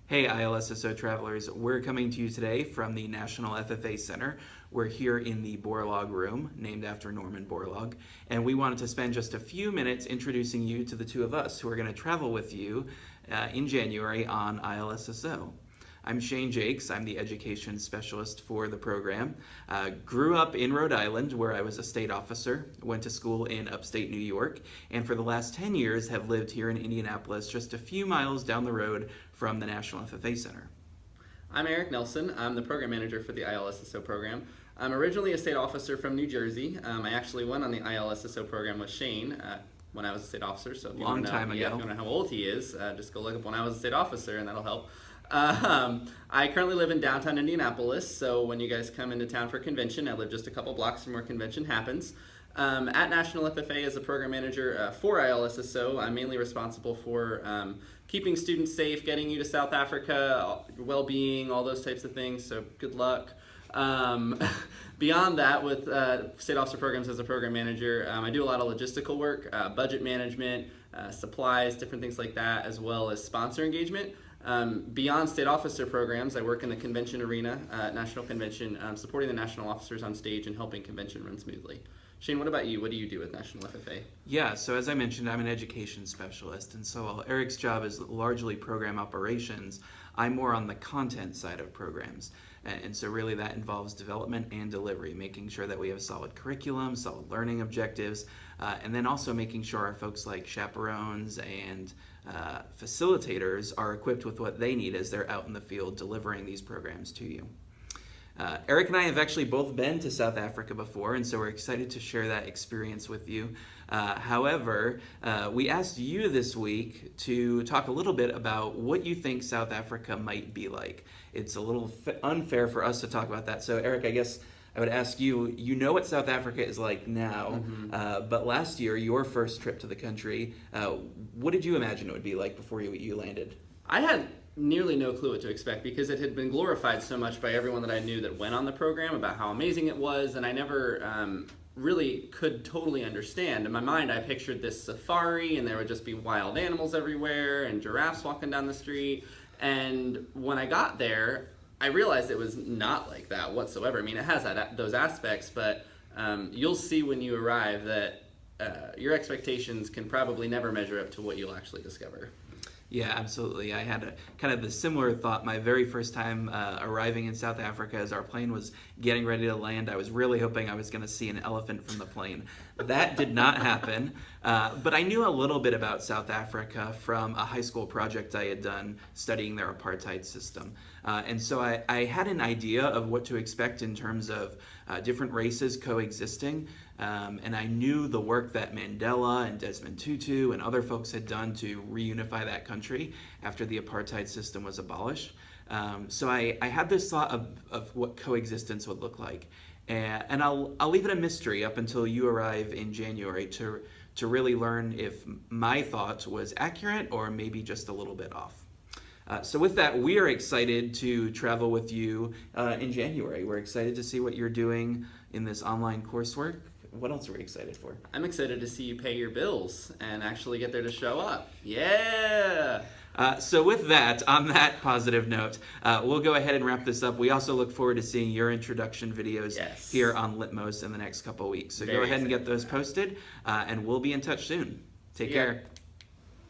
Hey ILSSO travelers, we're coming to you today from the National FFA Center. We're here in the Borlaug room, named after Norman Borlaug, and we wanted to spend just a few minutes introducing you to the two of us who are going to travel with you in January on ILSSO. I'm Shane Jakes. I'm the education specialist for the program. Grew up in Rhode Island, where I was a state officer, went to school in upstate New York, and for the last 10 years have lived here in Indianapolis, just a few miles down the road from the National FFA Center. I'm Eric Nelson. I'm the program manager for the ILSSO program. I'm originally a state officer from New Jersey. I actually went on the ILSSO program with Shane when I was a state officer. So if you want to know, if you want to know how old he is, just go look up when I was a state officer, and that'll help. I currently live in downtown Indianapolis, so when you guys come into town for convention, I live just a couple blocks from where convention happens. At National FFA as a program manager for ILSSO, I'm mainly responsible for keeping students safe, getting you to South Africa, well-being, all those types of things, so good luck. Beyond that, with state officer programs as a program manager, I do a lot of logistical work, budget management, supplies, different things like that, as well as sponsor engagement. Beyond state officer programs, I work in the convention arena at National Convention, supporting the national officers on stage and helping convention run smoothly. Shane, what about you? What do you do with National FFA? Yeah, so as I mentioned, I'm an education specialist, and so while Eric's job is largely program operations, I'm more on the content side of programs. And so really that involves development and delivery, making sure that we have solid curriculum, solid learning objectives, and then also making sure our folks like chaperones and facilitators are equipped with what they need as they're out in the field delivering these programs to you. Eric and I have actually both been to South Africa before, and so we're excited to share that experience with you. However, we asked you this week to talk a little bit about what you think South Africa might be like. It's a little unfair for us to talk about that. So Eric, I guess I would ask you, you know what South Africa is like now, but last year, your first trip to the country, what did you imagine it would be like before you landed? I had nearly no clue what to expect because it had been glorified so much by everyone that I knew that went on the program about how amazing it was, and I never really could totally understand. In my mind, I pictured this safari, and there would just be wild animals everywhere and giraffes walking down the street, and when I got there, I realized it was not like that whatsoever. I mean, it has those aspects, but you'll see when you arrive that your expectations can probably never measure up to what you'll actually discover. Yeah, absolutely. I had kind of the similar thought my very first time arriving in South Africa as our plane was getting ready to land. I was really hoping I was going to see an elephant from the plane. That did not happen, but I knew a little bit about South Africa from a high school project I had done studying their apartheid system. And so I had an idea of what to expect in terms of different races coexisting. And I knew the work that Mandela and Desmond Tutu and other folks had done to reunify that country after the apartheid system was abolished. So I had this thought of what coexistence would look like. And I'll leave it a mystery up until you arrive in January to really learn if my thought was accurate or maybe just a little bit off. So with that, we are excited to travel with you in January. We're excited to see what you're doing in this online coursework. What else are we excited for? I'm excited to see you pay your bills and actually get there to show up. Yeah! So with that, on that positive note, we'll go ahead and wrap this up. We also look forward to seeing your introduction videos here on Litmos in the next couple of weeks. So go ahead and get those posted, and we'll be in touch soon. Take care.